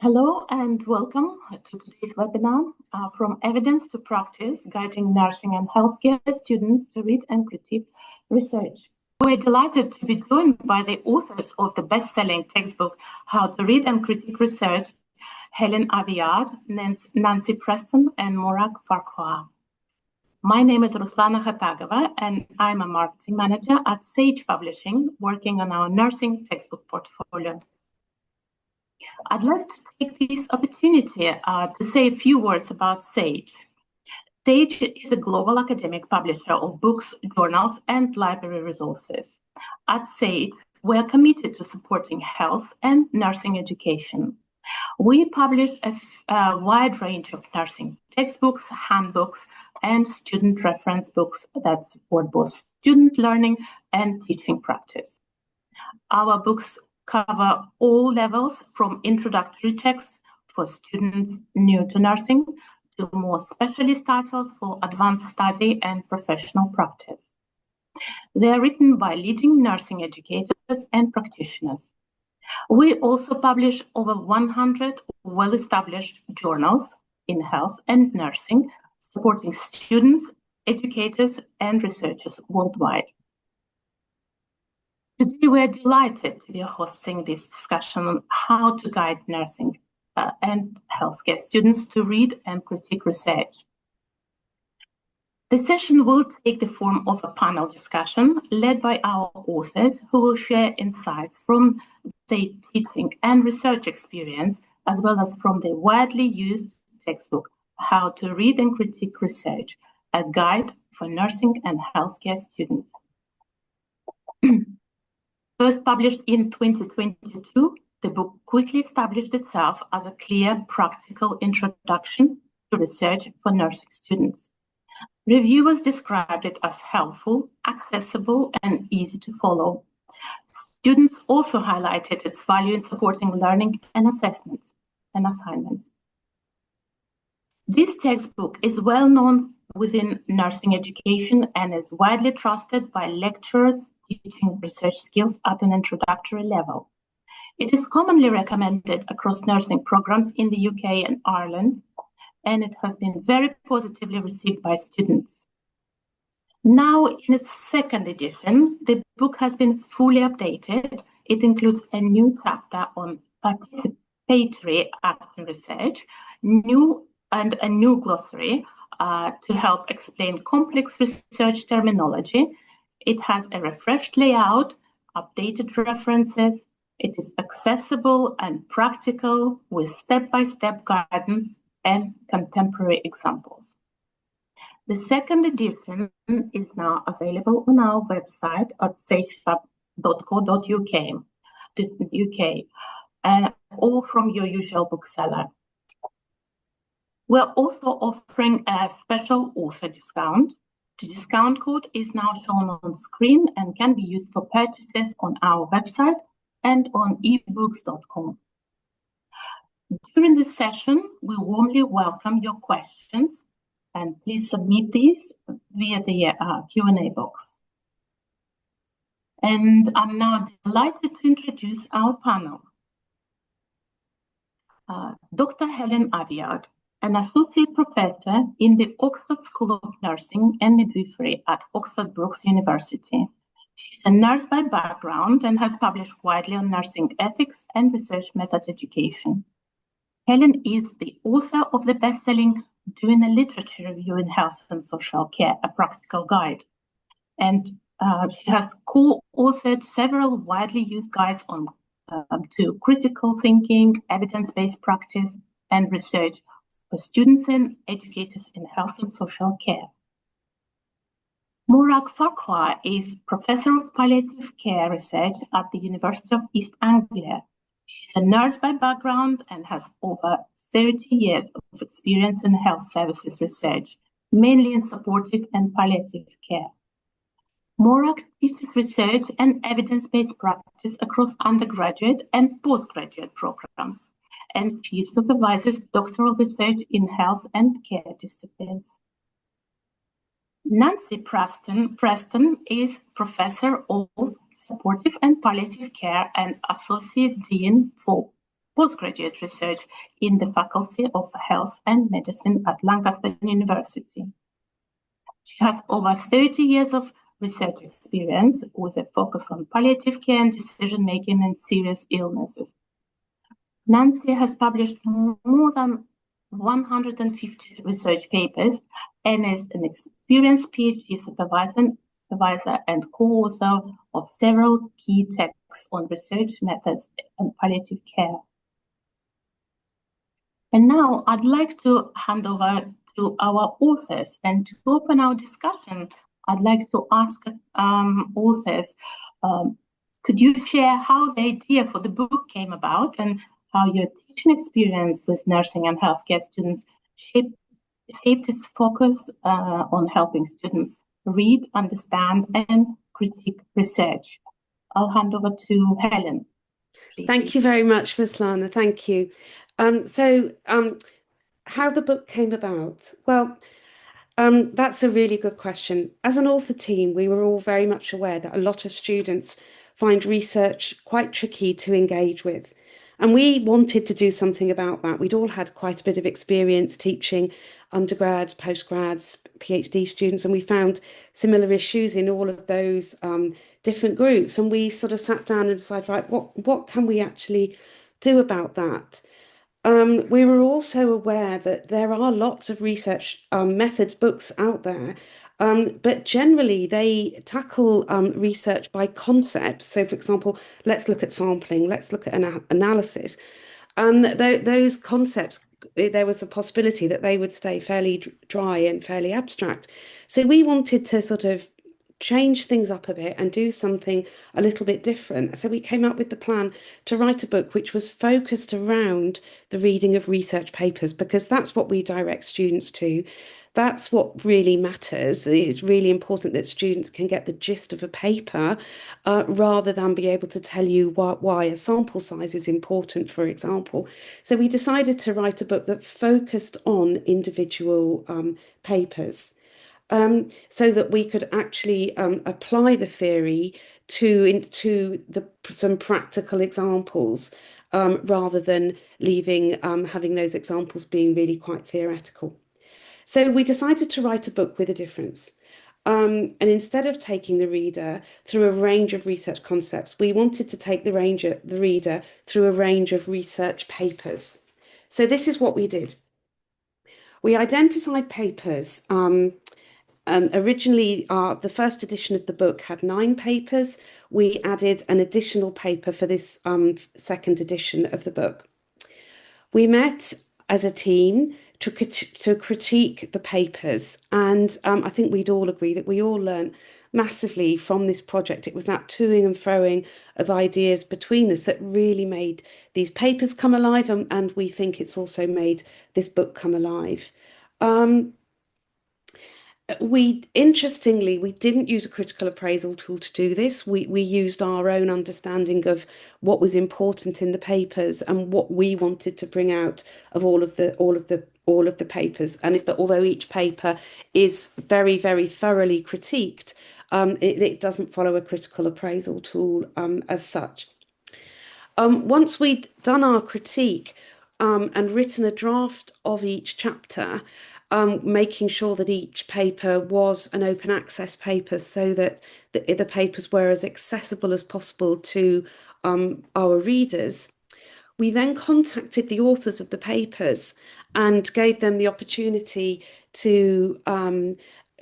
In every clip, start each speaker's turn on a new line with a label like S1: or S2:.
S1: Hello and welcome to today's webinar from Evidence to Practice, Guiding Nursing and Healthcare Students to Read and Critique Research. We're delighted to be joined by the authors of the best-selling textbook, How to Read and Critique Research, Helen Aveyard, Nancy Preston, and Morag Farquhar. My name is Ruslana Khatagova, and I'm a marketing manager at Sage Publishing, working on our nursing textbook portfolio. I'd like to take this opportunity to say a few words about Sage. Sage is a global academic publisher of books, journals, and library resources. At Sage, we are committed to supporting health and nursing education. We publish a wide range of nursing textbooks, handbooks, and student reference books that support both student learning and teaching practice. Our books cover all levels, from introductory texts for students new to nursing to more specialist titles for advanced study and professional practice. They are written by leading nursing educators and practitioners. We also publish over 100 well-established journals in health and nursing, supporting students, educators, and researchers worldwide. Today, we're delighted to be hosting this discussion on how to guide nursing and healthcare students to read and critique research. The session will take the form of a panel discussion led by our authors, who will share insights from their teaching and research experience, as well as from the widely used textbook, How to Read and Critique Research, a guide for nursing and healthcare students. First published in 2022, the book quickly established itself as a clear, practical introduction to research for nursing students. Reviewers described it as helpful, accessible, and easy to follow. Students also highlighted its value in supporting learning and assessments and assignments. This textbook is well known within nursing education and is widely trusted by lecturers teaching research skills at an introductory level. It is commonly recommended across nursing programs in the UK and Ireland, and it has been very positively received by students. Now, in its second edition, the book has been fully updated. It includes a new chapter on participatory action research, and a new glossary to help explain complex research terminology. It has a refreshed layout, updated references. It is accessible and practical with step-by-step guidance and contemporary examples. The second edition is now available on our website at sagehub.co.uk, or from your usual bookseller. We're also offering a special author discount. The discount code is now shown on screen and can be used for purchases on our website and on ebooks.com. During this session, we warmly welcome your questions, and please submit these via the Q&A box. And I'm now delighted to introduce our panel. Dr. Helen Aveyard, an associate professor in the Oxford School of Nursing and Midwifery at Oxford Brookes University. She's a nurse by background and has published widely on nursing ethics and research method education. Helen is the author of the best-selling Doing a Literature Review in Health and Social Care, a Practical Guide. And she has co-authored several widely used guides on to critical thinking, evidence-based practice, and research for students and educators in health and social care. Morag Farquhar is Professor of Palliative Care Research at the University of East Anglia. She's a nurse by background and has over 30 years of experience in health services research, mainly in supportive and palliative care. Morag teaches research and evidence-based practice across undergraduate and postgraduate programs, and she supervises doctoral research in health and care disciplines. Nancy Preston is Professor of Supportive and Palliative Care and Associate Dean for postgraduate research in the Faculty of Health and Medicine at Lancaster University. She has over 30 years of research experience with a focus on palliative care and decision-making in serious illnesses. Nancy has published more than 150 research papers and is an experienced PhD supervisor and co-author of several key texts on research methods and palliative care. And now I'd like to hand over to our authors, and to open our discussion, I'd like to ask authors, could you share how the idea for the book came about and how your teaching experience with nursing and healthcare students shaped its focus on helping students read, understand, and critique research? I'll hand over to Helen. Please.
S2: Thank you very much, Ruslana. Thank you. How the book came about? Well, that's a really good question. As an author team, we were all very much aware that a lot of students find research quite tricky to engage with. And we wanted to do something about that. We'd all had quite a bit of experience teaching undergrads, postgrads, PhD students, and we found similar issues in all of those different groups. And we sort of sat down and decided, right, what can we actually do about that? We were also aware that there are lots of research methods books out there, but generally they tackle research by concepts. So, for example, let's look at sampling, let's look at analysis. And those concepts, there was a possibility that they would stay fairly dry and fairly abstract. So we wanted to sort of change things up a bit and do something a little bit different. So we came up with the plan to write a book which was focused around the reading of research papers, because that's what we direct students to. That's what really matters. It's really important that students can get the gist of a paper rather than be able to tell you why a sample size is important, for example. So we decided to write a book that focused on individual papers. So that we could actually apply the theory to some practical examples, rather than having those examples being really quite theoretical. So we decided to write a book with a difference. And instead of taking the reader through a range of research concepts, we wanted to take the reader through a range of research papers. So this is what we did. We identified papers. Originally, the first edition of the book had 9 papers. We added an additional paper for this second edition of the book. We met as a team to critique the papers, and I think we'd all agree that we all learned massively from this project. It was that toing and froing of ideas between us that really made these papers come alive, and we think it's also made this book come alive. Interestingly, we didn't use a critical appraisal tool to do this. We used our own understanding of what was important in the papers and what we wanted to bring out of all of the papers. But although each paper is very, very thoroughly critiqued, it doesn't follow a critical appraisal tool as such. Once we'd done our critique and written a draft of each chapter, making sure that each paper was an open access paper so that the papers were as accessible as possible to our readers. We then contacted the authors of the papers and gave them the opportunity to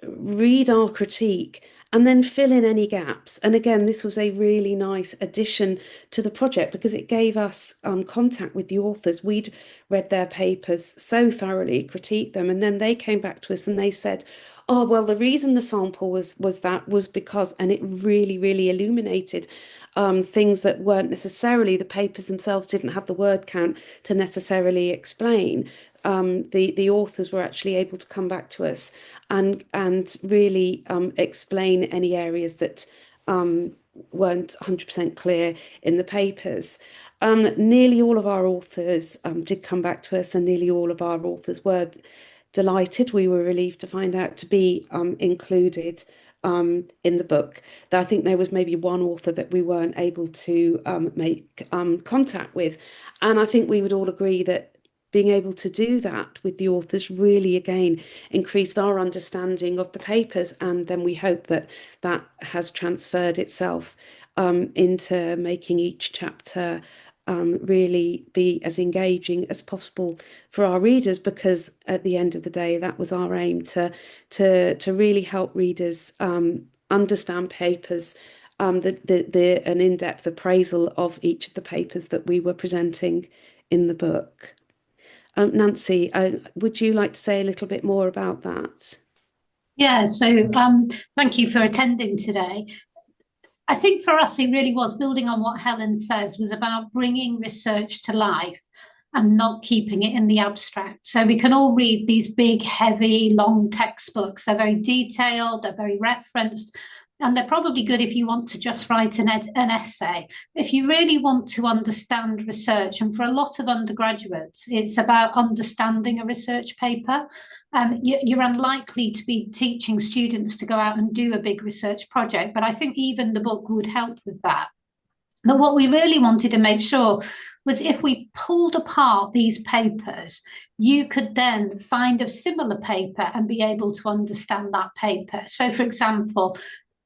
S2: read our critique and then fill in any gaps. And again, this was a really nice addition to the project because it gave us contact with the authors. We'd read their papers so thoroughly, critiqued them, and then they came back to us and they said, oh, well, the reason the sample was because, and it really, really illuminated things that weren't necessarily, the papers themselves didn't have the word count to necessarily explain. The authors were actually able to come back to us and really explain any areas that weren't 100% clear in the papers. Nearly all of our authors did come back to us, and nearly all of our authors were delighted. We were relieved to find out to be included in the book. That I think there was maybe one author that we weren't able to make contact with. And I think we would all agree that being able to do that with the authors really, again, increased our understanding of the papers. And then we hope that that has transferred itself into making each chapter really be as engaging as possible for our readers, because at the end of the day, that was our aim, to really help readers understand papers, an in-depth appraisal of each of the papers that we were presenting in the book. Nancy, would you like to say a little bit more about that?
S3: Yeah, so thank you for attending today. I think for us, it really was, building on what Helen says, was about bringing research to life and not keeping it in the abstract. So we can all read these big, heavy, long textbooks. They're very detailed, they're very referenced, and they're probably good if you want to just write an essay. If you really want to understand research, and for a lot of undergraduates, it's about understanding a research paper. You're unlikely to be teaching students to go out and do a big research project, but I think even the book would help with that. But what we really wanted to make sure was, if we pulled apart these papers, you could then find a similar paper and be able to understand that paper. So, for example,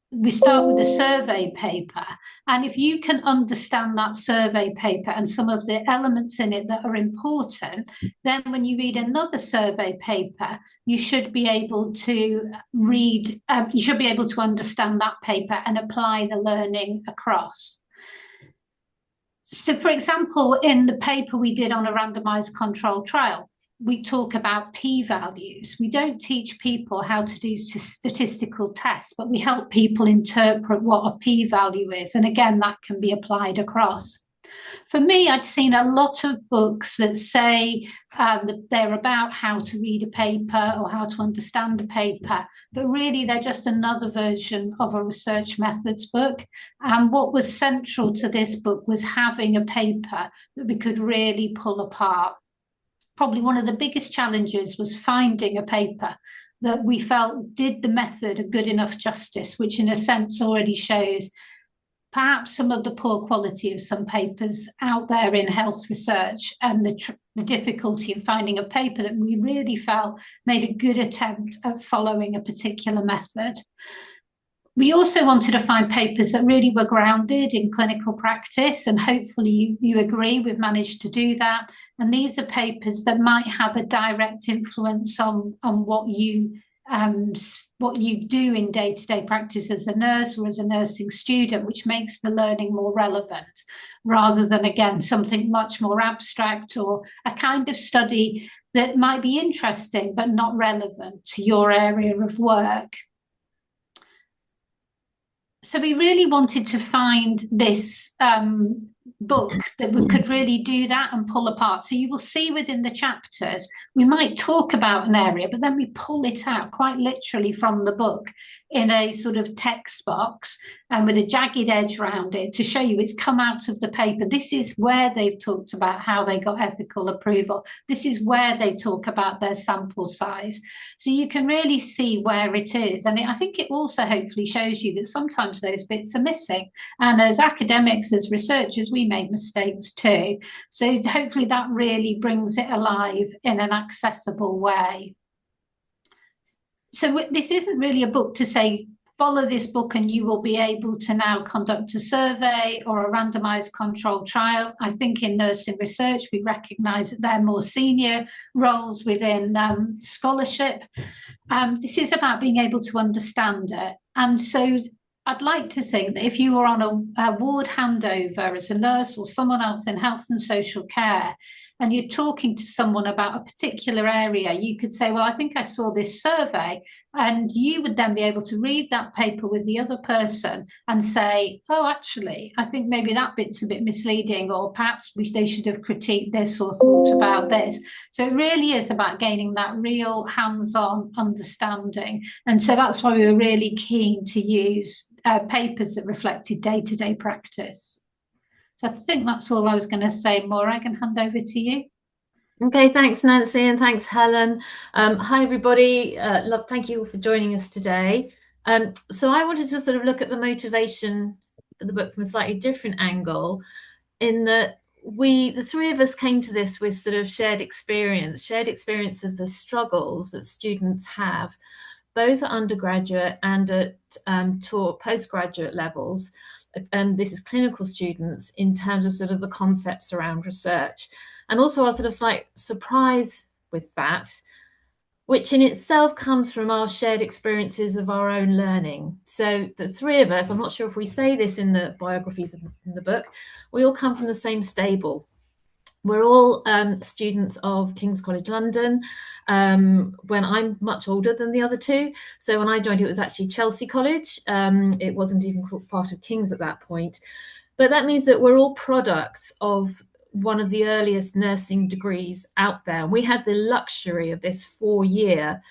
S3: we start with a survey paper, and if you can understand that survey paper and some of the elements in it that are important, then when you read another survey paper, you should be able to understand that paper and apply the learning across. So, for example, in the paper we did on a randomized control trial, we talk about p-values. We don't teach people how to do statistical tests, but we help people interpret what a p-value is. And again, that can be applied across. For me, I'd seen a lot of books that say that they're about how to read a paper or how to understand a paper, but really they're just another version of a research methods book. And what was central to this book was having a paper that we could really pull apart. Probably one of the biggest challenges was finding a paper that we felt did the method a good enough justice, which in a sense already shows perhaps some of the poor quality of some papers out there in health research, and the difficulty of finding a paper that we really felt made a good attempt at following a particular method. We also wanted to find papers that really were grounded in clinical practice, and hopefully you agree we've managed to do that. And these are papers that might have a direct influence on what you do in day-to-day practice as a nurse or as a nursing student, which makes the learning more relevant, rather than, again, something much more abstract or a kind of study that might be interesting but not relevant to your area of work. So we really wanted to find this book that we could really do that and pull apart. So you will see within the chapters, we might talk about an area, but then we pull it out quite literally from the book in a sort of text box and with a jagged edge around it to show you it's come out of the paper. This is where they've talked about how they got ethical approval. This is where they talk about their sample size. So you can really see where it is. And I think it also hopefully shows you that sometimes those bits are missing. And as academics, as researchers, we make mistakes too. So hopefully that really brings it alive in an accessible way. So this isn't really a book to say, follow this book and you will be able to now conduct a survey or a randomized controlled trial. I think in nursing research, we recognise that they're more senior roles within scholarship. This is about being able to understand it. And so I'd like to think that if you were on a ward handover as a nurse or someone else in health and social care, and you're talking to someone about a particular area, you could say, well, I think I saw this survey, and you would then be able to read that paper with the other person and say, oh, actually, I think maybe that bit's a bit misleading, or perhaps they should have critiqued this or thought about this. So it really is about gaining that real hands-on understanding. And so that's why we were really keen to use papers that reflected day-to-day practice. So I think that's all I was going to say. Morag, I can hand over to you.
S4: Okay, thanks, Nancy, and thanks, Helen. Hi, everybody. Thank you all for joining us today. So I wanted to sort of look at the motivation for the book from a slightly different angle, in that the three of us came to this with sort of shared experience of the struggles that students have, both at undergraduate and at postgraduate levels. And this is clinical students, in terms of sort of the concepts around research. And also our sort of slight surprise with that, which in itself comes from our shared experiences of our own learning. So the three of us, I'm not sure if we say this in the biographies in the book, we all come from the same stable. We're all students of King's College London, when I'm much older than the other two. So when I joined, it was actually Chelsea College. It wasn't even part of King's at that point. But that means that we're all products of one of the earliest nursing degrees out there. We had the luxury of this 4-year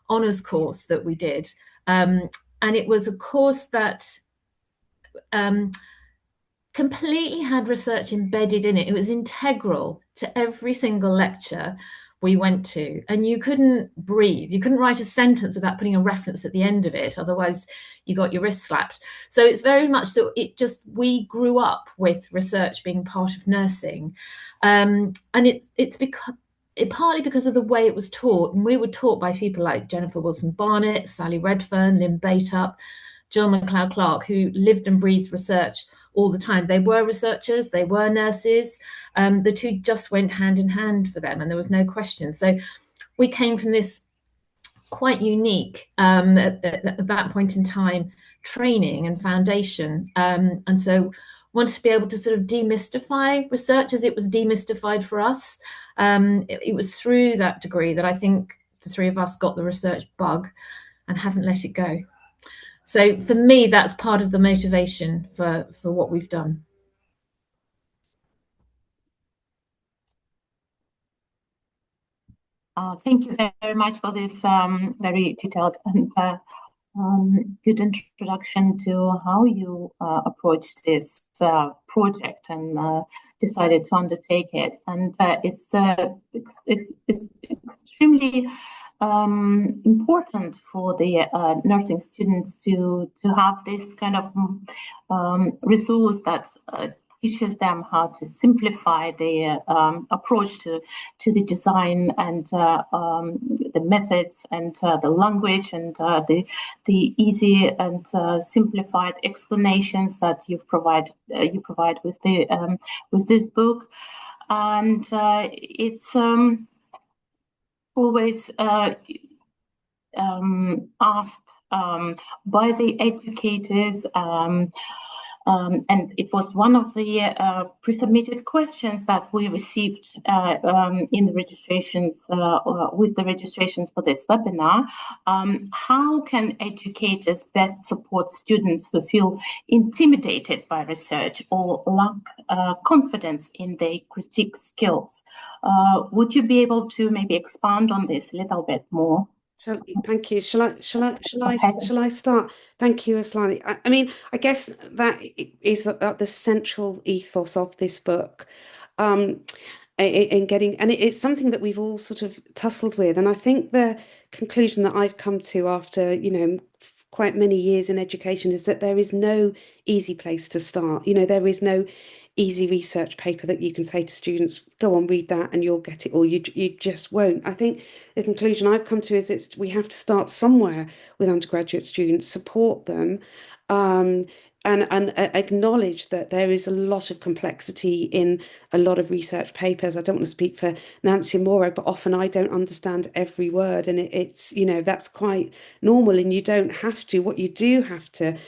S4: honours course that we did. And it was a course that completely had research embedded in it. It was integral to every single lecture we went to, and you couldn't breathe. You couldn't write a sentence without putting a reference at the end of it. Otherwise, you got your wrist slapped. So it's very much that we grew up with research being part of nursing. And it's because partly because of the way it was taught. And we were taught by people like Jennifer Wilson Barnett, Sally Redfern, Lynn Bateup, Jill MacLeod Clark, who lived and breathed research all the time. They were researchers, they were nurses. The two just went hand in hand for them, and there was no question. So we came from this quite unique, at that point in time, training and foundation. And so wanted to be able to sort of demystify research as it was demystified for us. It was through that degree that I think the three of us got the research bug and haven't let it go. So for me, that's part of the motivation for what we've done.
S1: Thank you very much for this very detailed and good introduction to how you approached this project and decided to undertake it. And it's extremely important for the nursing students to have this kind of resource that teaches them how to simplify the approach to the design and the methods and the language and the easy and simplified explanations that you provide with this book. And it's always asked by the educators, and it was one of the pre-submitted questions that we received in the registrations, with the registrations for this webinar. How can educators best support students who feel intimidated by research or lack confidence in their critique skills? Would you be able to maybe expand on this a little bit more?
S2: Thank you. Shall I start? Thank you, Aslani. I mean, I guess that is the central ethos of this book, in getting, and it's something that we've all sort of tussled with. And I think the conclusion that I've come to after, quite many years in education is that there is no easy place to start. There is no easy research paper that you can say to students, go on, read that and you'll get it, or you just won't. I think the conclusion I've come to is we have to start somewhere with undergraduate students, support them, and acknowledge that there is a lot of complexity in a lot of research papers. I don't want to speak for Nancy and Morag, but often I don't understand every word, and it's that's quite normal. And you don't have to. What you do have to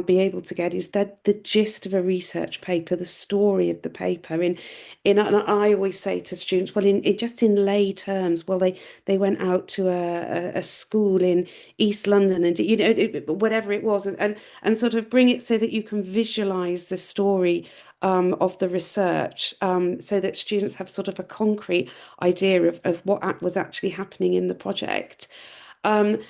S2: be able to get is that the gist of a research paper, the story of the paper. And I always say to students, well, in just in lay terms, well, they went out to a school in East London, and whatever it was, and sort of bring it so that you can visualize the story of the research, so that students have sort of a concrete idea of what was actually happening in the project. And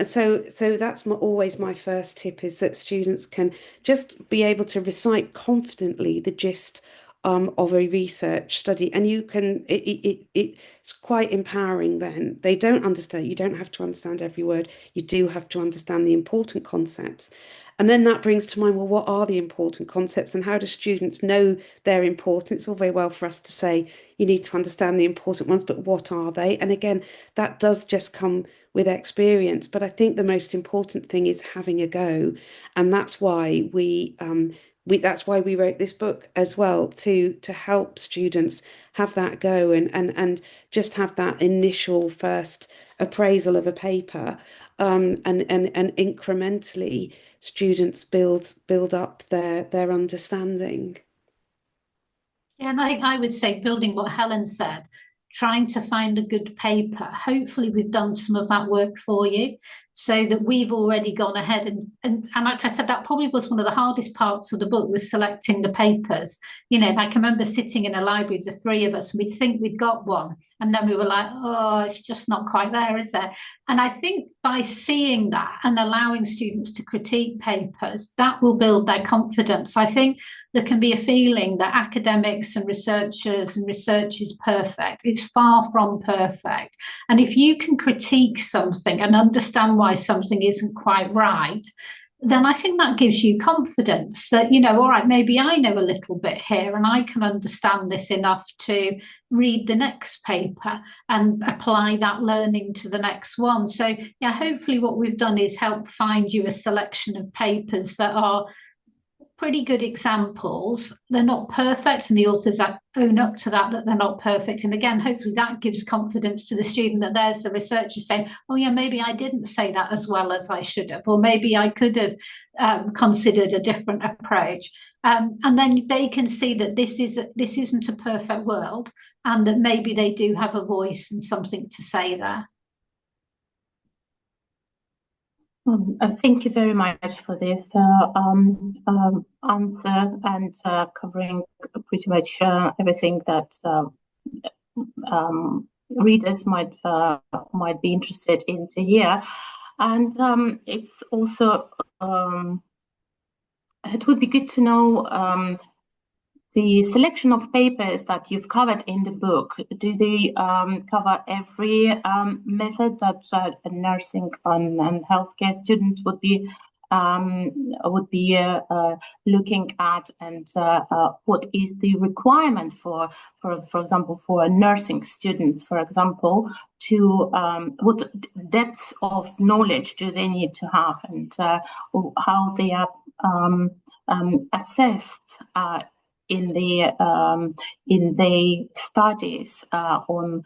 S2: so that's always my first tip, is that students can just be able to recite confidently the gist of a research study, and you can it's quite empowering. Then they don't understand, you don't have to understand every word, you do have to understand the important concepts. And then that brings to mind, well, what are the important concepts and how do students know they're important? It's all very well for us to say you need to understand the important ones, but what are they? And again, that does just come with experience. But I think the most important thing is having a go. And that's why that's why we wrote this book as well, to help students have that go and just have that initial first appraisal of a paper, and incrementally students build up their understanding.
S3: Yeah, and I would say, building what Helen said, trying to find a good paper. Hopefully we've done some of that work for you, so that we've already gone ahead and like I said, that probably was one of the hardest parts of the book, was selecting the papers. You know, I can remember sitting in a library, the three of us, and we'd think we'd got one, and then we were like, oh, it's just not quite there, is there? And I think by seeing that and allowing students to critique papers, that will build their confidence. I think there can be a feeling that academics and research is perfect. It's far from perfect. And if you can critique something and understand why something isn't quite right, then I think that gives you confidence that, you know, all right, maybe I know a little bit here and I can understand this enough to read the next paper and apply that learning to the next one. So, yeah, hopefully what we've done is help find you a selection of papers that are pretty good examples. They're not perfect, and the authors own up to that they're not perfect. And again, hopefully that gives confidence to the student that there's the researcher saying, oh yeah, maybe I didn't say that as well as I should have, or maybe I could have considered a different approach. And then they can see that this isn't a perfect world, and that maybe they do have a voice and something to say there.
S1: Thank you very much for this answer, and covering pretty much everything that readers might be interested in to hear. And it's also it would be good to know the selection of papers that you've covered in the book. Do they cover every method that a nursing and healthcare student would be looking at, and what is the requirement for example, for nursing students, for example, to what depths of knowledge do they need to have, and how they are assessed in the studies on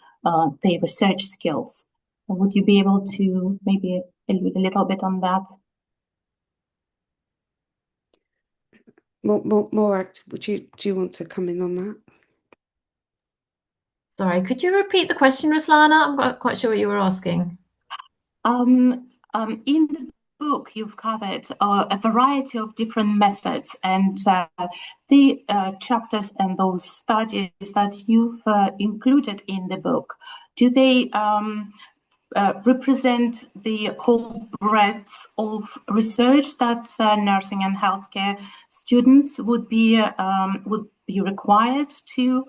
S1: their research skills. Would you be able to maybe allude a little bit on that?
S2: Morag, do you want to come in on that?
S4: Sorry, could you repeat the question, Ruslana? I'm not quite sure what you were asking.
S1: In the book, you've covered a variety of different methods, and the chapters and those studies that you've included in the book, do they represent the whole breadth of research that nursing and healthcare students would be required to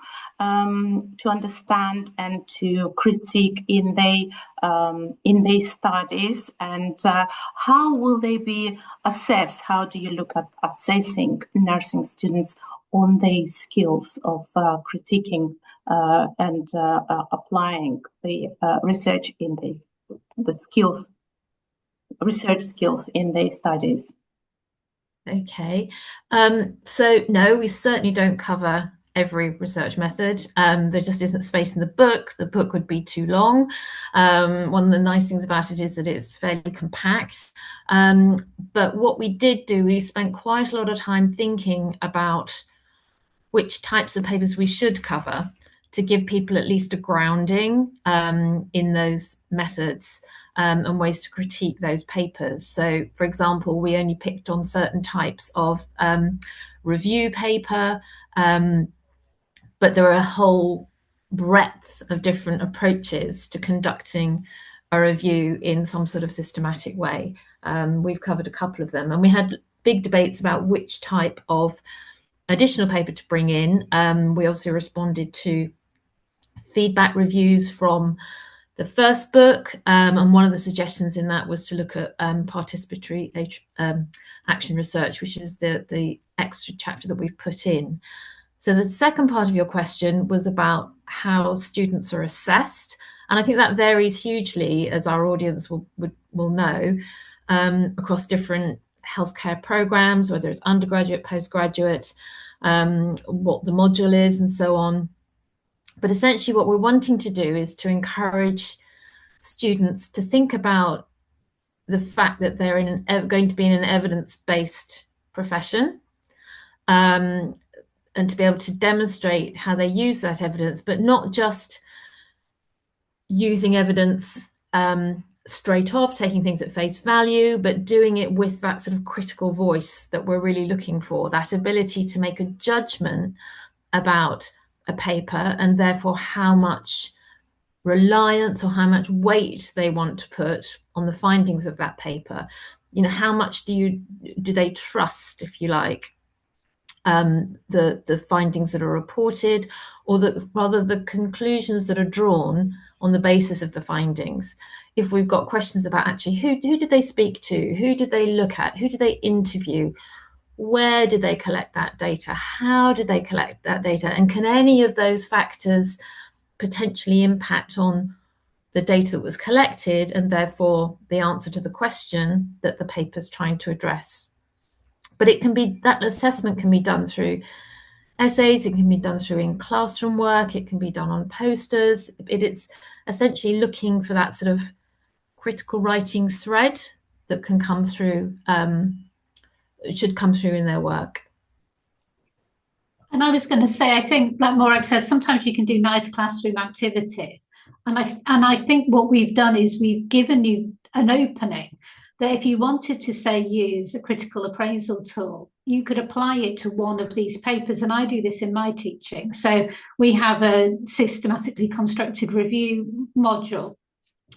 S1: understand and to critique in their studies? And how will they be assessed? How do you look at assessing nursing students on their skills of critiquing and applying the research in research skills in their studies?
S4: Okay, so no, we certainly don't cover every research method. There just isn't space in the book. The book would be too long. One of the nice things about it is that it's fairly compact. But what we did do, we spent quite a lot of time thinking about which types of papers we should cover to give people at least a grounding in those methods and ways to critique those papers. So, for example, we only picked on certain types of review paper, but there are a whole breadth of different approaches to conducting a review in some sort of systematic way. We've covered a couple of them, and we had big debates about which type of additional paper to bring in. We obviously responded to feedback reviews from the first book, and one of the suggestions in that was to look at participatory action research, which is the extra chapter that we've put in. So the second part of your question was about how students are assessed, and I think that varies hugely, as our audience will know, across different healthcare programs, whether it's undergraduate, postgraduate, what the module is, and so on. But essentially what we're wanting to do is to encourage students to think about the fact that they're going to be in an evidence-based profession, and to be able to demonstrate how they use that evidence, but not just using evidence straight off, taking things at face value, but doing it with that sort of critical voice that we're really looking for, that ability to make a judgment about a paper, and therefore how much reliance or how much weight they want to put on the findings of that paper. You know, how much do they trust, if you like, the findings that are reported, or rather the conclusions that are drawn on the basis of the findings. If we've got questions about actually who did they speak to, who did they look at, who did they interview, where did they collect that data, how did they collect that data, and can any of those factors potentially impact on the data that was collected, and therefore the answer to the question that the paper's trying to address. But it can be, that assessment can be done through essays, it can be done through in classroom work, it can be done on posters. It's essentially looking for that sort of critical writing thread that can come through, should come through in their work.
S3: And I was going to say, I think, like Morag says, sometimes you can do nice classroom activities. And I think what we've done is we've given you an opening that if you wanted to, say, use a critical appraisal tool, you could apply it to one of these papers. And I do this in my teaching. So we have a systematically constructed review module,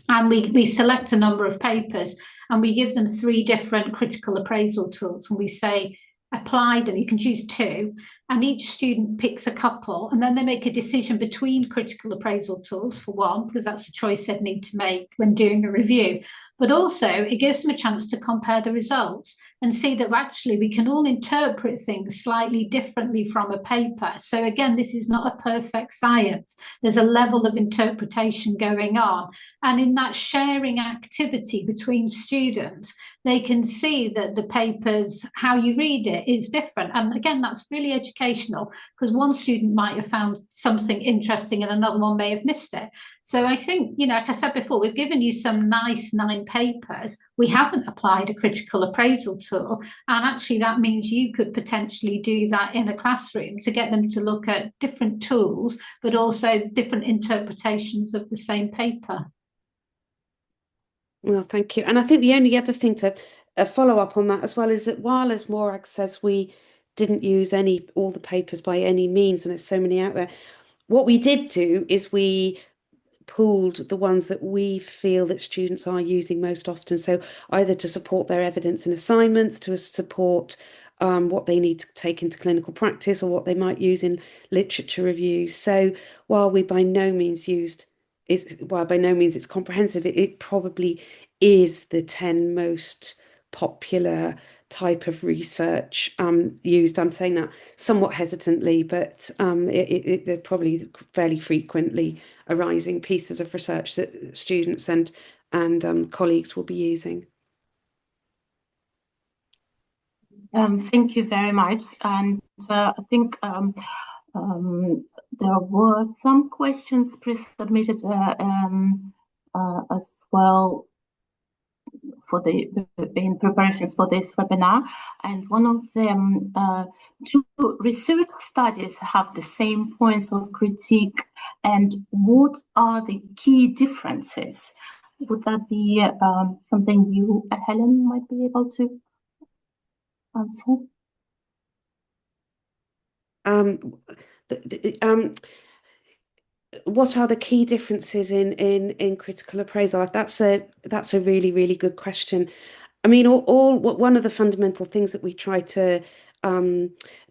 S3: and we select a number of papers and we give them 3 different critical appraisal tools. And we say, apply them, you can choose 2, and each student picks a couple, and then they make a decision between critical appraisal tools for one, because that's a choice they'd need to make when doing a review. But also it gives them a chance to compare the results and see that actually we can all interpret things slightly differently from a paper. So again, this is not a perfect science. There's a level of interpretation going on. And in that sharing activity between students, they can see that the papers, how you read it, is different. And again, that's really educational, because one student might have found something interesting and another one may have missed it. So I think, you know, like I said before, we've given you some nice 9 papers. We haven't applied a critical appraisal tool. And actually that means you could potentially do that in a classroom to get them to look at different tools, but also different interpretations of the same paper.
S2: Well, thank you. And I think the only other thing to follow up on that as well is that while, as Morag says, we didn't use all the papers by any means, and there's so many out there, what we did do is we pooled the ones that we feel that students are using most often. So either to support their evidence and assignments, to support what they need to take into clinical practice, or what they might use in literature reviews. So while by no means it's comprehensive, it probably is the 10 most popular type of research used. I'm saying that somewhat hesitantly, but they're probably fairly frequently arising pieces of research that students and colleagues will be using.
S1: Thank you very much. And I think there were some questions pre-submitted as well in preparations for this webinar, and one of them, 2 research studies have the same points of critique, and what are the key differences? Would that be something you, Helen, might be able to answer?
S2: What are the key differences in critical appraisal? That's a really, really good question. I mean, one of the fundamental things that we try to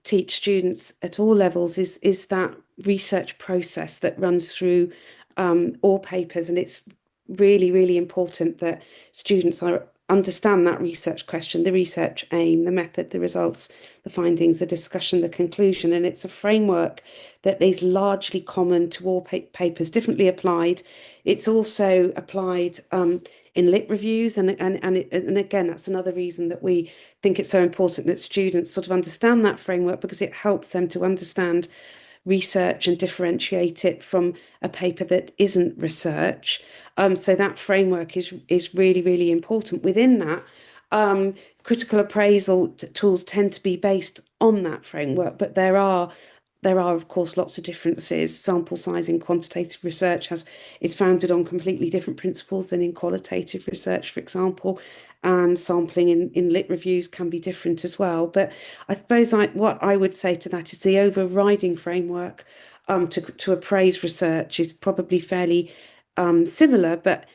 S2: teach students at all levels is that research process that runs through all papers, and it's really, really important that students understand that research question, the research aim, the method, the results, the findings, the discussion, the conclusion. And it's a framework that is largely common to all papers, differently applied. It's also applied in lit reviews, and again, that's another reason that we think it's so important that students sort of understand that framework, because it helps them to understand research and differentiate it from a paper that isn't research. So that framework is really, really important. Within that, critical appraisal tools tend to be based on that framework, but there are, of course, lots of differences. Sample size in quantitative research is founded on completely different principles than in qualitative research, for example, and sampling in lit reviews can be different as well. But I suppose what I would say to that is the overriding framework to appraise research is probably fairly similar, but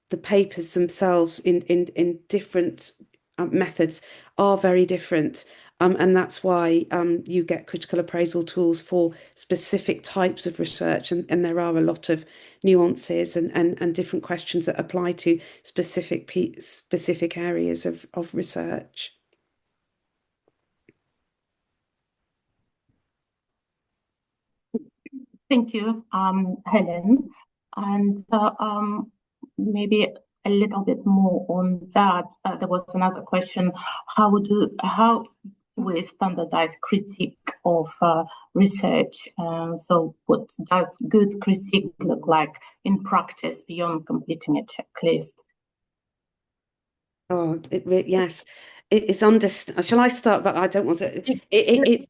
S2: the papers themselves in different methods are very different. And that's why you get critical appraisal tools for specific types of research, and there are a lot of nuances and different questions that apply to specific areas of research.
S1: Thank you, Helen. And maybe a little bit more on that. There was another question: how do we standardize critique of research? So what does good critique look like in practice beyond completing a checklist?
S2: Oh, yes. It's shall I start? But I don't want to.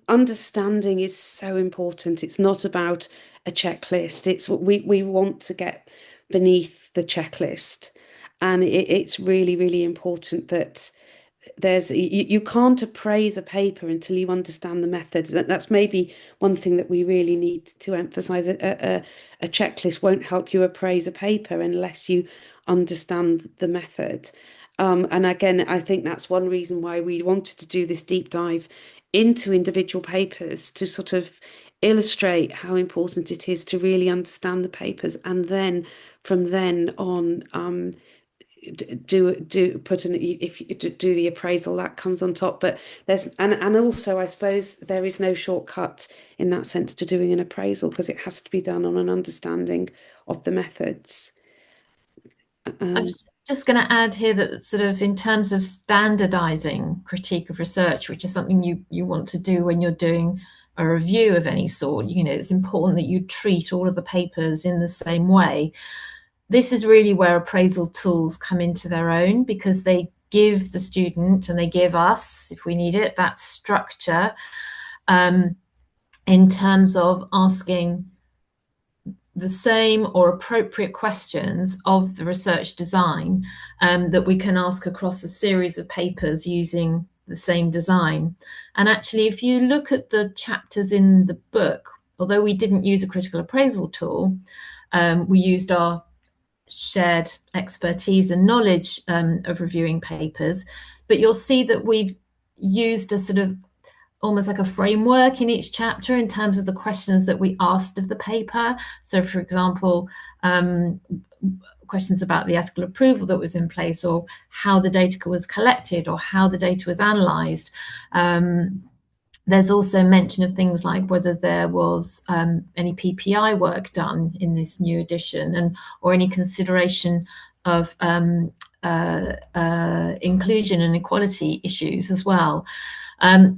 S2: Understanding is so important. It's not about a checklist. It's what we want to get beneath the checklist, and it's really, really important that you can't appraise a paper until you understand the method. That's maybe one thing that we really need to emphasize. A checklist won't help you appraise a paper unless you understand the method. And again, I think that's one reason why we wanted to do this deep dive into individual papers, to sort of illustrate how important it is to really understand the papers, and then from then on do if you do the appraisal that comes on top. But there's and also I suppose there is no shortcut in that sense to doing an appraisal, because it has to be done on an understanding of the methods.
S4: I'm just going to add here that sort of in terms of standardizing critique of research, which is something you want to do when you're doing a review of any sort, it's important that you treat all of the papers in the same way. This is really where appraisal tools come into their own, because they give the student, and they give us, if we need it, that structure in terms of asking the same or appropriate questions of the research design that we can ask across a series of papers using the same design. And actually, if you look at the chapters in the book, although we didn't use a critical appraisal tool, we used our shared expertise and knowledge of reviewing papers, but you'll see that we've used a sort of almost like a framework in each chapter in terms of the questions that we asked of the paper. So for example, questions about the ethical approval that was in place, or how the data was collected, or how the data was analysed. There's also mention of things like whether there was any PPI work done in this new edition, or any consideration of inclusion and equality issues as well.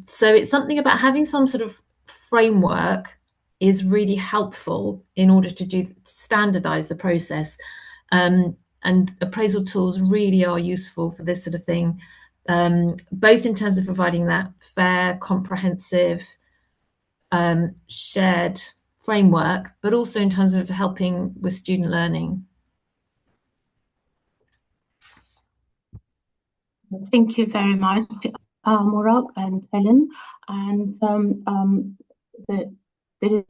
S4: So it's something about having some sort of framework is really helpful in order to standardize the process. And appraisal tools really are useful for this sort of thing, both in terms of providing that fair, comprehensive, shared framework, but also in terms of helping with student learning.
S1: Thank you very much, Morag and Helen. And there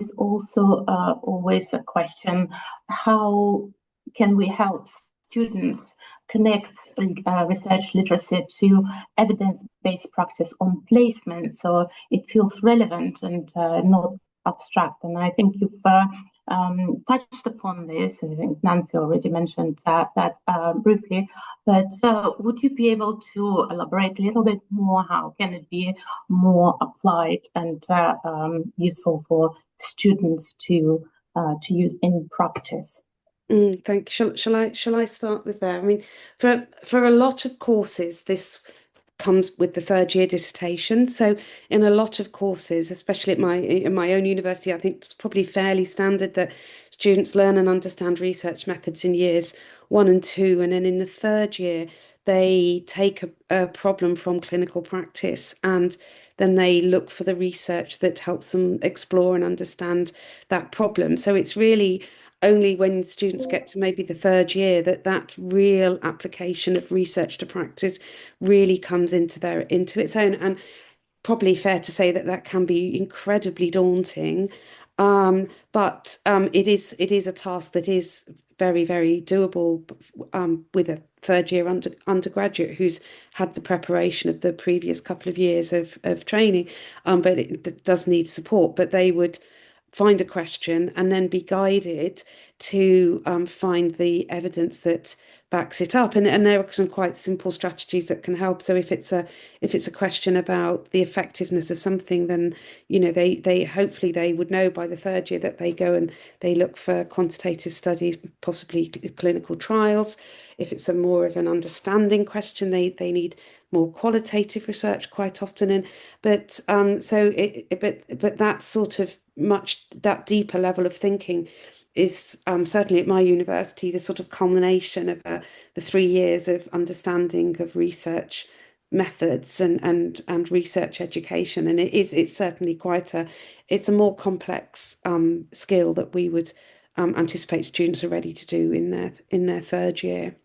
S1: is also always a question: how can we help students connect research literacy to evidence base practice on placement, so it feels relevant and not abstract. And I think you've touched upon this. I think Nancy already mentioned that briefly, but would you be able to elaborate a little bit more? How can it be more applied and useful for students to use in practice?
S2: Thank you. Shall I start with that? I mean, for a lot of courses, this comes with the third year dissertation. So in a lot of courses, especially in my own university, I think it's probably fairly standard that students learn and understand research methods in years 1 and 2, and then in the third year they take a problem from clinical practice and then they look for the research that helps them explore and understand that problem. So it's really only when students get to maybe the third year that real application of research to practice really comes into its own. And probably fair to say that can be incredibly daunting. But it is a task that is very, very doable with a third year undergraduate who's had the preparation of the previous couple of years of training. But it does need support. But they would find a question and then be guided to find the evidence that backs it up. And there are some quite simple strategies that can help. So if it's a question about the effectiveness of something, then they hopefully they would know by the third year that they go and they look for quantitative studies, possibly clinical trials. If it's a more of an understanding question, they need more qualitative research quite often. But that sort of that deeper level of thinking is certainly at my university the sort of culmination of the 3 years of understanding of research methods and research education. And it's certainly it's a more complex skill that we would anticipate students are ready to do in their third year.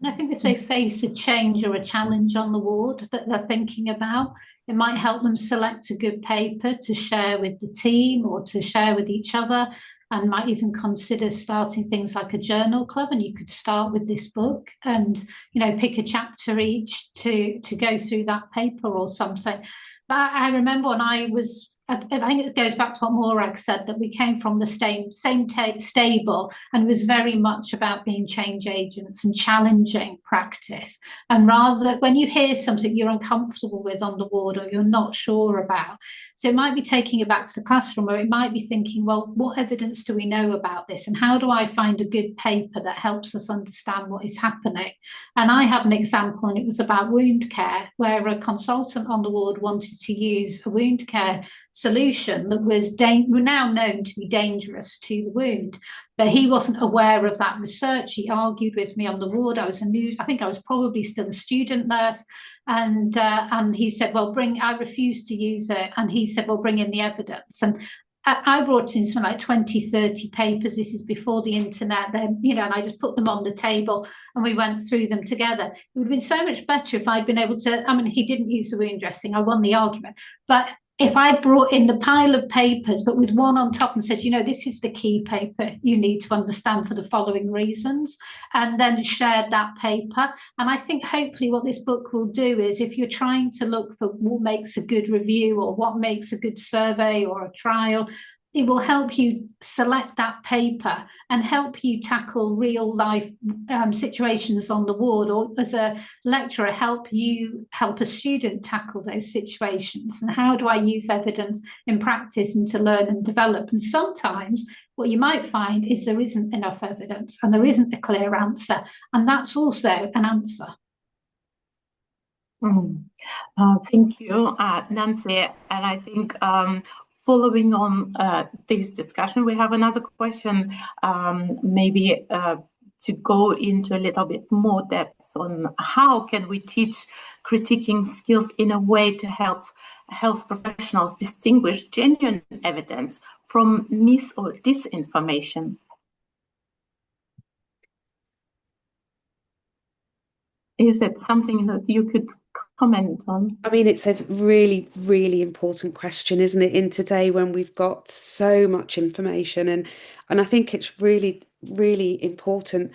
S3: And I think if they face a change or a challenge on the ward that they're thinking about, it might help them select a good paper to share with the team or to share with each other, and might even consider starting things like a journal club. And you could start with this book and, pick a chapter each to go through that paper or something. But I remember when I think it goes back to what Morag said, that we came from the same stable, and it was very much about being change agents and challenging practice. And rather, when you hear something you're uncomfortable with on the ward or you're not sure about, so it might be taking it back to the classroom, or it might be thinking, well, what evidence do we know about this? And how do I find a good paper that helps us understand what is happening? And I have an example, and it was about wound care, where a consultant on the ward wanted to use a wound care solution that was now known to be dangerous to the wound, but he wasn't aware of that research. He argued with me on the ward. I think I was probably still a student nurse, and he said, well, I refused to use it, and he said, well, bring in the evidence. And I brought in something like 20, 30 papers. This is before the internet then, and I just put them on the table and we went through them together. It would have been so much better if I'd been able to, he didn't use the wound dressing. I won the argument. But if I brought in the pile of papers, but with one on top and said, this is the key paper you need to understand for the following reasons, and then shared that paper. And I think hopefully what this book will do is, if you're trying to look for what makes a good review or what makes a good survey or a trial, it will help you select that paper and help you tackle real life situations on the ward, or as a lecturer help a student tackle those situations. And how do I use evidence in practice and to learn and develop? And sometimes what you might find is there isn't enough evidence and there isn't a clear answer, and that's also an answer.
S1: Thank you, Nancy. And I think following on this discussion, we have another question, maybe to go into a little bit more depth on how can we teach critiquing skills in a way to help health professionals distinguish genuine evidence from mis or disinformation. Is it something that you could comment on?
S2: It's a really, really important question, isn't it, in today when we've got so much information, and I think it's really, really important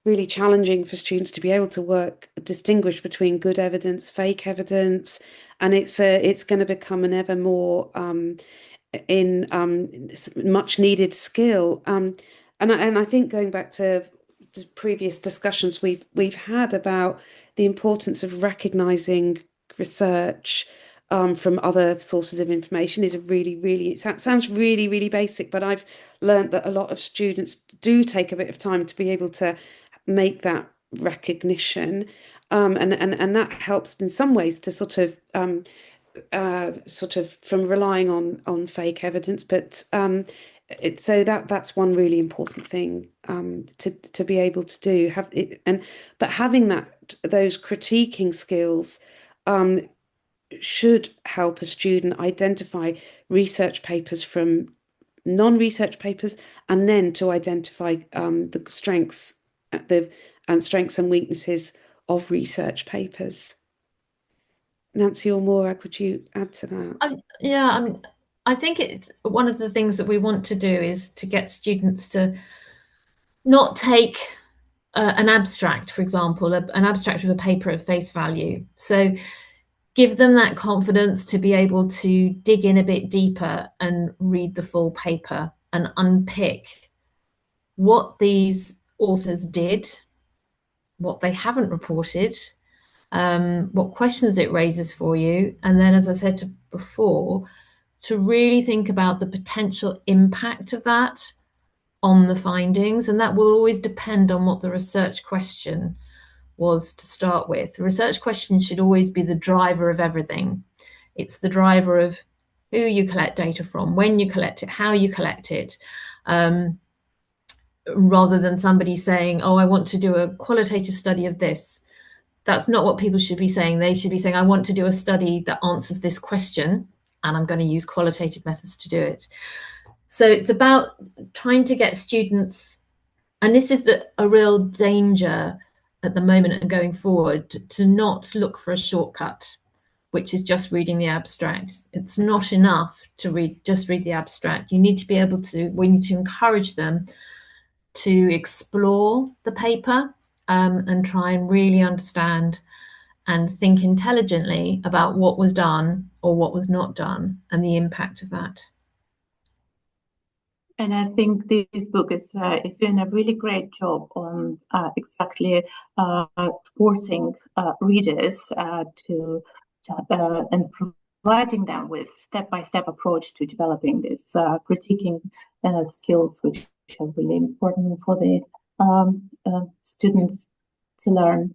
S2: really challenging for students to be able to distinguish between good evidence, fake evidence, and it's going to become an ever more much needed skill. And I think going back to the previous discussions we've had about the importance of recognizing research from other sources of information is it sounds really basic, but I've learned that a lot of students do take a bit of time to be able to make that recognition, and that helps in some ways to sort of from relying on fake evidence, but so that's one really important thing to be able to do, but having those critiquing skills should help a student identify research papers from non-research papers, and then to identify the strengths and weaknesses of research papers. Nancy or Morag, would you add to that?
S4: I think it's one of the things that we want to do is to get students to not take an abstract, for example, an abstract of a paper at face value. So give them that confidence to be able to dig in a bit deeper and read the full paper and unpick what these authors did, what they haven't reported, what questions it raises for you. And then, as I said before, to really think about the potential impact of that on the findings. And that will always depend on what the research question was to start with. The research question should always be the driver of everything. It's the driver of who you collect data from, when you collect it, how you collect it, rather than somebody saying, oh, I want to do a qualitative study of this. That's not what people should be saying. They should be saying, I want to do a study that answers this question, and I'm going to use qualitative methods to do it. So it's about trying to get students, and this is a real danger at the moment and going forward, to not look for a shortcut, which is just reading the abstract. It's not enough to just read the abstract. You need to be able to, we need to encourage them to explore the paper and try and really understand and think intelligently about what was done or what was not done and the impact of that.
S1: And I think this book is doing a really great job on exactly forcing readers to and providing them with step-by-step approach to developing this critiquing skills, which are really important for the students to learn.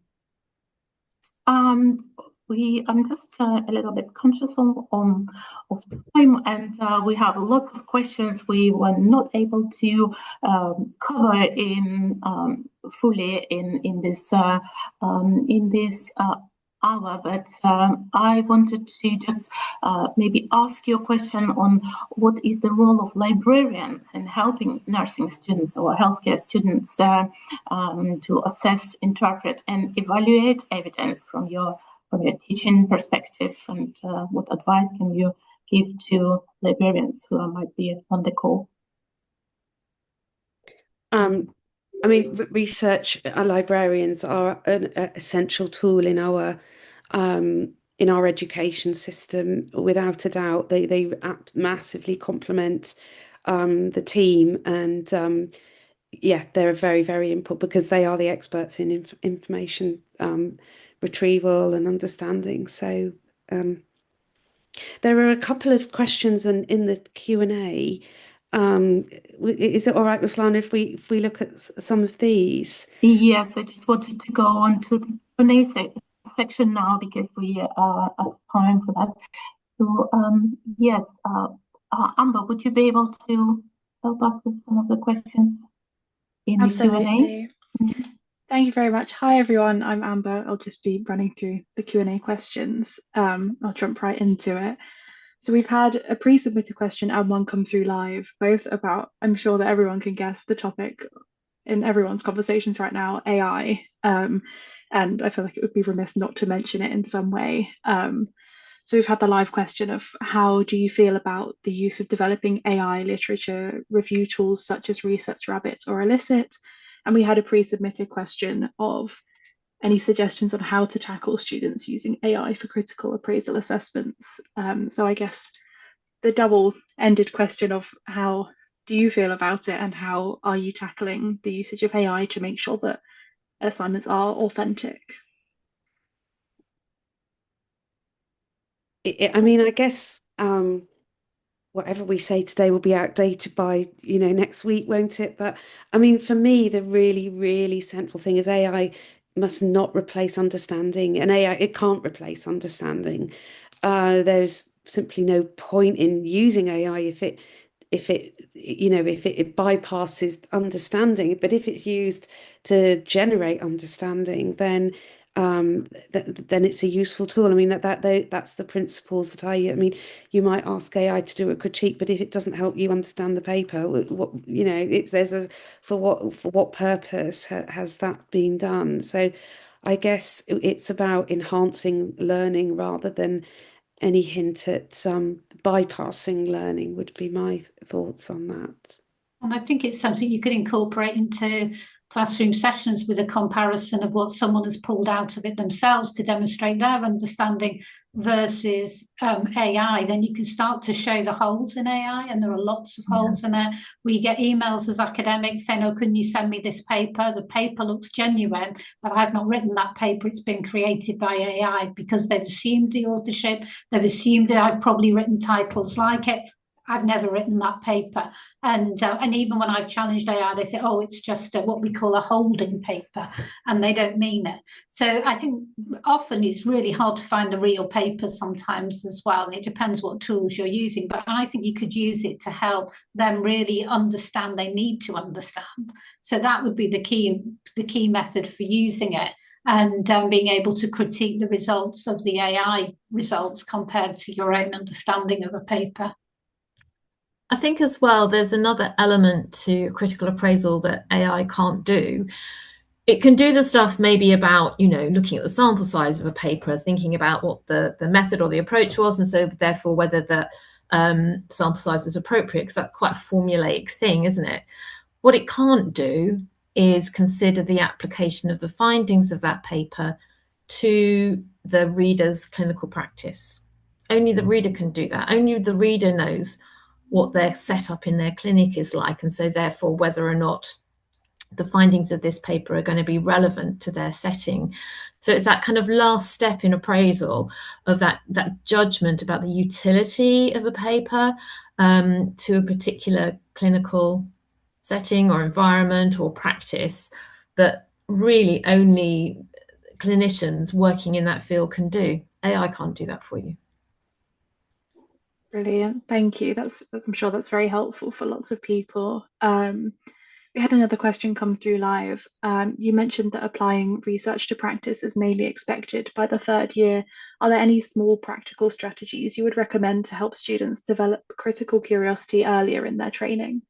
S1: I'm just a little bit conscious of time, and we have lots of questions we were not able to cover in fully in this hour, but I wanted to just maybe ask you a question on what is the role of librarians in helping nursing students or healthcare students to assess, interpret, and evaluate evidence from your teaching perspective, and what advice can you give to librarians who might be on the call?
S2: I mean, research librarians are an essential tool in our education system, without a doubt. They massively complement the team, and yeah, they're very important because they are the experts in information retrieval and understanding. So there are a couple of questions in the Q&A. Is it all right, Ruslan, if we look at some of these?
S1: Yes, I just wanted to go on to the Q&A section now because we are out of time for that. So yes, Amber, would you be able to help us with some of the questions in the Q&A?
S5: Thank you very much. Hi everyone, I'm Amber. I'll just be running through the Q&A questions. I'll jump right into it. So we've had a pre-submitted question and one come through live, both about, I'm sure that everyone can guess the topic in everyone's conversations right now, AI. And I feel like it would be remiss not to mention it in some way. So we've had the live question of how do you feel about the use of developing AI literature review tools such as Research Rabbit or Elicit? And we had a pre-submitted question of any suggestions on how to tackle students using AI for critical appraisal assessments. So I guess the double-ended question of how do you feel about it, and how are you tackling the usage of AI to make sure that assignments are authentic?
S2: I mean, I guess whatever we say today will be outdated by, next week, won't it? But I mean, for me, the really, really central thing is AI must not replace understanding, and AI, it can't replace understanding. There's simply no point in using AI if it bypasses understanding. But if it's used to generate understanding, then then it's a useful tool. I mean, that's the principles that I mean, you might ask AI to do a critique, but if it doesn't help you understand the paper, what for what purpose has that been done? So I guess it's about enhancing learning rather than any hint at bypassing learning would be my thoughts on that.
S3: And I think it's something you could incorporate into classroom sessions with a comparison of what someone has pulled out of it themselves to demonstrate their understanding versus AI. Then you can start to show the holes in AI, and there are lots of holes in it. We get emails as academics saying, oh, can you send me this paper? The paper looks genuine, but I've not written that paper. It's been created by AI, because they've assumed the authorship. They've assumed that I've probably written titles like it. I've never written that paper. And even when I've challenged AI, they say, oh, it's just what we call a holding paper, and they don't mean it. So I think often it's really hard to find the real paper sometimes as well. And it depends what tools you're using. But I think you could use it to help them really understand they need to understand. So that would be the key method for using it. And being able to critique the results of the AI results compared to your own understanding of a paper.
S4: I think as well, there's another element to critical appraisal that AI can't do. It can do the stuff maybe about, looking at the sample size of a paper, thinking about what the method or the approach was, and so therefore whether the sample size is appropriate, because that's quite a formulaic thing, isn't it? What it can't do is consider the application of the findings of that paper to the reader's clinical practice. Only the reader can do that. Only the reader knows what their setup in their clinic is like, and so therefore whether or not the findings of this paper are going to be relevant to their setting. So it's that kind of last step in appraisal of that judgment about the utility of a paper to a particular clinical setting or environment or practice that really only clinicians working in that field can do. AI can't do that for you.
S5: Brilliant, thank you. I'm sure that's very helpful for lots of people. We had another question come through live. You mentioned that applying research to practice is mainly expected by the third year. Are there any small practical strategies you would recommend to help students develop critical curiosity earlier in their training?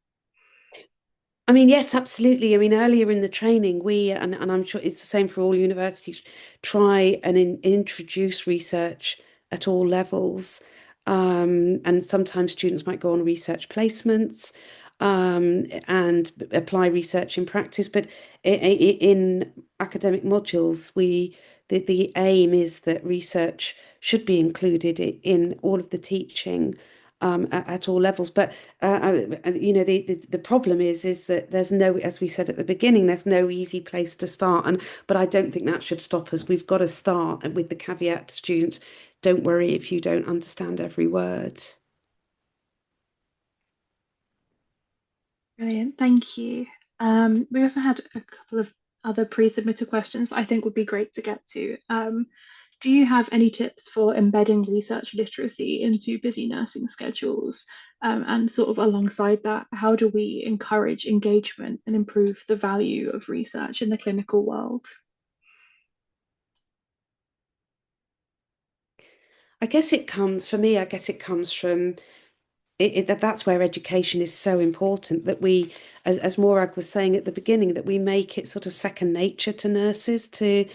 S2: I mean, yes, absolutely. I mean, earlier in the training, and I'm sure it's the same for all universities, try and introduce research at all levels. And sometimes students might go on research placements and apply research in practice. But in academic modules, the aim is that research should be included in all of the teaching. At all levels, but the problem is that there's no, as we said at the beginning, there's no easy place to start, but I don't think that should stop us. We've got to start with the caveat to students: don't worry if you don't understand every word.
S5: Brilliant, thank you. We also had a couple of other pre-submitted questions that I think would be great to get to. Do you have any tips for embedding research literacy into busy nursing schedules? And sort of alongside that, how do we encourage engagement and improve the value of research in the clinical world?
S2: I guess it comes from that's where education is so important, that we, as Morag was saying at the beginning, that we make it sort of second nature to nurses to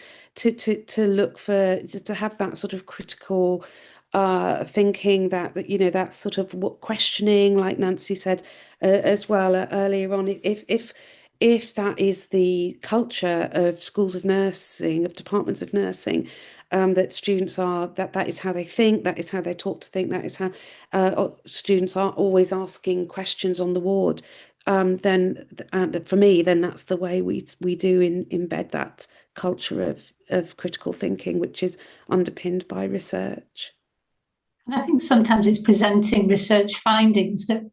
S2: look for, to have that sort of critical thinking, that sort of questioning, like Nancy said as well earlier on. If if that is the culture of schools of nursing, of departments of nursing, that students are, that is how they think, that is how they're taught to think, that is how students are always asking questions on the ward, then for me, then that's the way we do embed that culture of critical thinking, which is underpinned by research.
S3: And I think sometimes it's presenting research findings that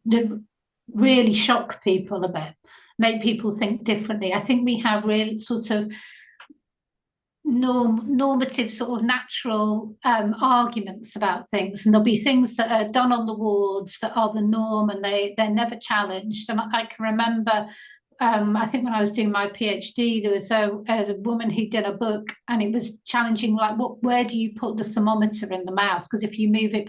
S3: really shock people a bit, make people think differently. I think we have really sort of normative, sort of natural arguments about things, and there'll be things that are done on the wards that are the norm, and they're never challenged. And I can remember, I think when I was doing my PhD, there was a woman who did a book, and it was challenging, like, where do you put the thermometer in the mouth? Because if you move it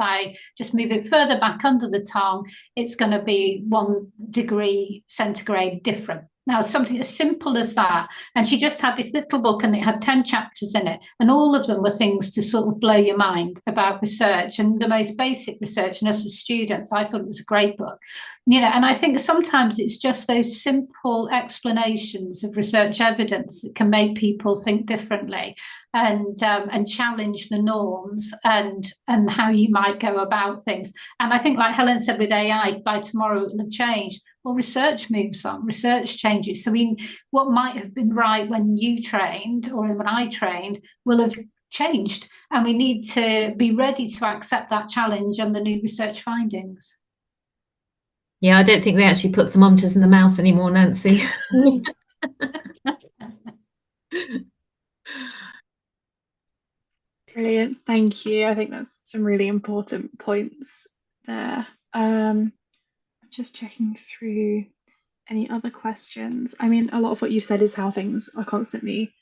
S3: further back under the tongue, it's going to be 1 degree centigrade different. Now, something as simple as that. And she just had this little book, and it had 10 chapters in it. And all of them were things to sort of blow your mind about research, and the most basic research. And as a student, I thought it was a great book. And I think sometimes it's just those simple explanations of research evidence that can make people think differently, and challenge the norms and how you might go about things. And I think, like Helen said, with AI, by tomorrow it will have changed. Well, research moves on, research changes. So what might have been right when you trained or when I trained will have changed, and we need to be ready to accept that challenge and the new research findings.
S4: Yeah, I don't think they actually put thermometers in the mouth anymore, Nancy.
S5: Brilliant, thank you. I think that's some really important points there. Just checking through any other questions. I mean, a lot of what you've said is how things are constantly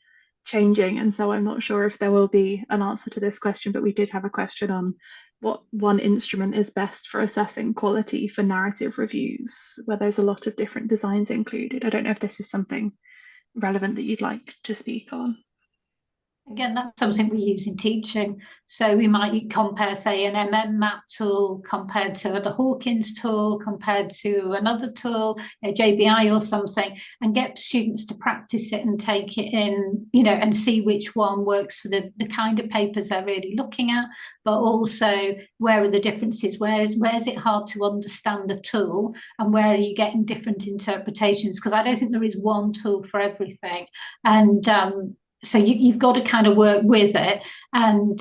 S5: changing, and so I'm not sure if there will be an answer to this question, but we did have a question on what one instrument is best for assessing quality for narrative reviews, where there's a lot of different designs included. I don't know if this is something relevant that you'd like to speak on.
S3: Again, that's something we use in teaching. So we might compare, say, an map tool compared to the Hawkins tool, compared to another tool, a JBI or something, and get students to practice it and take it in, and see which one works for the kind of papers they're really looking at, but also where are the differences, where's it hard to understand the tool, and where are you getting different interpretations? Because I don't think there is one tool for everything. And so you've got to kind of work with it, and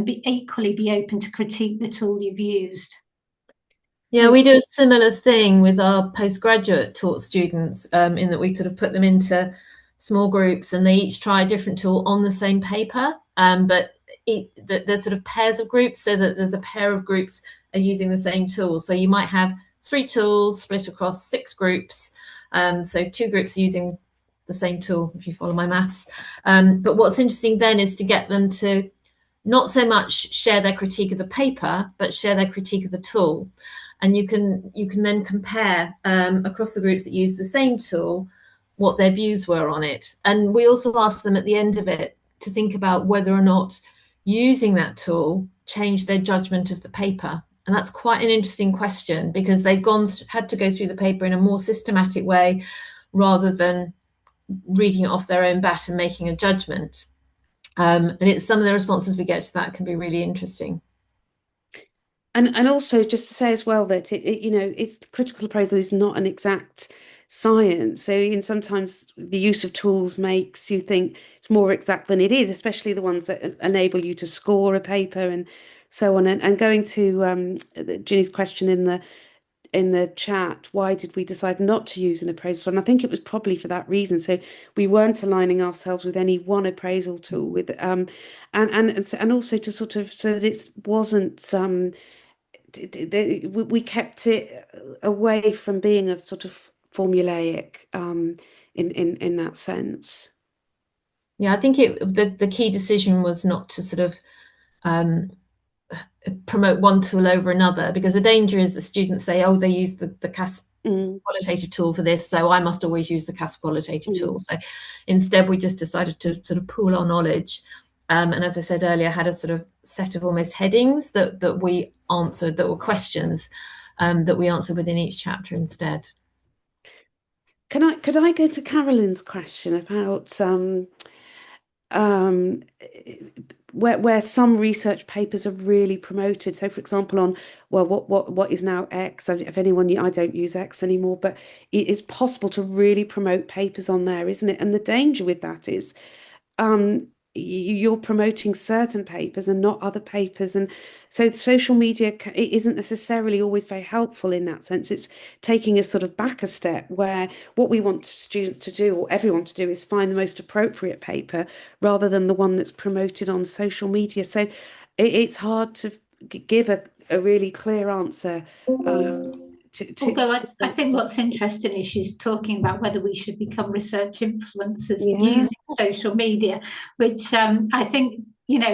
S3: equally be open to critique the tool you've used.
S4: Yeah, we do a similar thing with our postgraduate taught students, in that we sort of put them into small groups, and they each try a different tool on the same paper, but there's sort of pairs of groups, so that there's a pair of groups are using the same tool. So you might have 3 tools split across 6 groups, so 2 groups are using the same tool, if you follow my maths. But what's interesting then is to get them to not so much share their critique of the paper, but share their critique of the tool. And you can then compare across the groups that use the same tool what their views were on it. And we also ask them at the end of it to think about whether or not using that tool changed their judgment of the paper. And that's quite an interesting question, because they've had to go through the paper in a more systematic way rather than reading it off their own bat and making a judgment. And it's some of the responses we get to that can be really interesting.
S2: And also just to say as well that it's critical appraisal is not an exact science. So sometimes the use of tools makes you think it's more exact than it is, especially the ones that enable you to score a paper and so on. And going to Ginny's question in the chat, why did we decide not to use an appraisal tool? And I think it was probably for that reason. So we weren't aligning ourselves with any one appraisal tool, with and also to sort of, so that it wasn't we kept it away from being a sort of formulaic in that sense.
S4: Yeah, I think the key decision was not to sort of promote one tool over another, because the danger is that students say, oh, they use the CAS qualitative tool for this, so I must always use the CAS qualitative tool. So instead we just decided to sort of pool our knowledge, and as I said earlier, had a sort of set of almost headings that we answered, that were questions that we answered within each chapter instead.
S2: Could I go to Carolyn's question about where some research papers are really promoted? So, for example, on what is now X. If anyone, I don't use X anymore, but it is possible to really promote papers on there, isn't it? And the danger with that is you're promoting certain papers and not other papers, and so social media it isn't necessarily always very helpful in that sense. It's taking us sort of back a step, where what we want students to do, or everyone to do, is find the most appropriate paper rather than the one that's promoted on social media. So it's hard to give a really clear answer.
S3: Although I think what's interesting is she's talking about whether we should become research influencers using social media, which I think,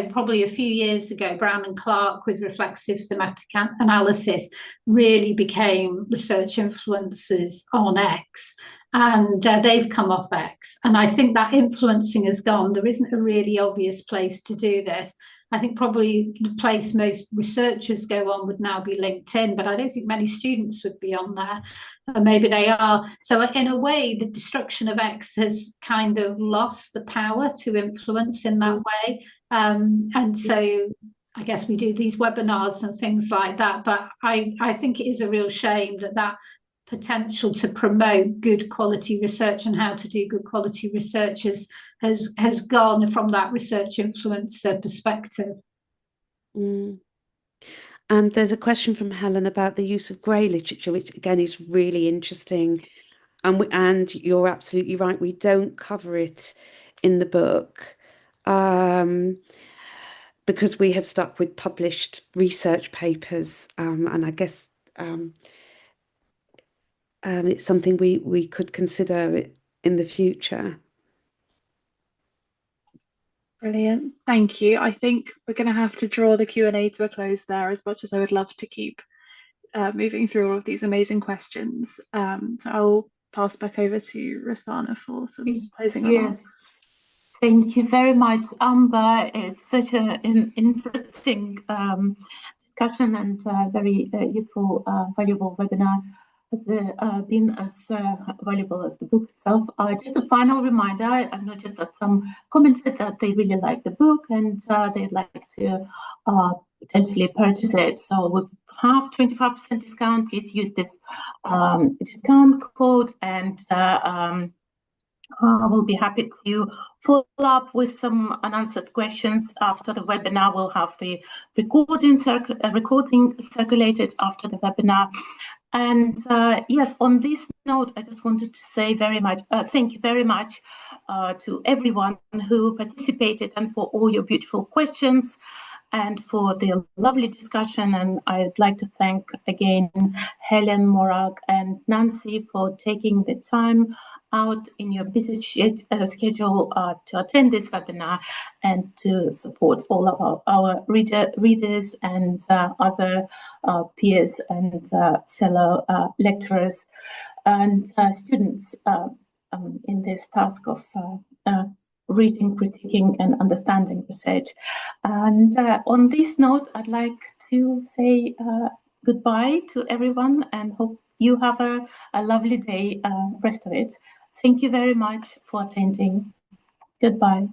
S3: probably a few years ago, Brown and Clark with reflexive thematic analysis really became research influencers on X, and they've come off X. And I think that influencing has gone. There isn't a really obvious place to do this. I think probably the place most researchers go on would now be LinkedIn, but I don't think many students would be on there. Maybe they are. So in a way, the destruction of X has kind of lost the power to influence in that way. And so I guess we do these webinars and things like that. But I think it is a real shame that potential to promote good quality research and how to do good quality research has gone from that research influencer perspective.
S2: And there's a question from Helen about the use of grey literature, which again is really interesting. And you're absolutely right, we don't cover it in the book because we have stuck with published research papers, and I guess it's something we could consider in the future.
S5: Brilliant. Thank you. I think we're going to have to draw the Q&A to a close there, as much as I would love to keep moving through all of these amazing questions. So I'll pass back over to Rosanna for some closing remarks.
S1: Thank you very much, Amber. It's such an interesting discussion and very useful, valuable webinar. Has been as valuable as the book itself. Just a final reminder, I've noticed that some commented that they really like the book and they'd like to potentially purchase it. So we have 25% discount. Please use this discount code, and I will be happy to follow up with some unanswered questions after the webinar. We'll have the recording circulated after the webinar. And yes, on this note, I just wanted to say very much, thank you very much to everyone who participated and for all your beautiful questions and for the lovely discussion. And I'd like to thank again Helen, Morag and Nancy for taking the time out in your busy schedule to attend this webinar and to support all of our readers and other peers and fellow lecturers and students in this task of reading, critiquing and understanding research. And on this note, I'd like to say goodbye to everyone and hope you have a lovely day, rest of it. Thank you very much for attending. Goodbye.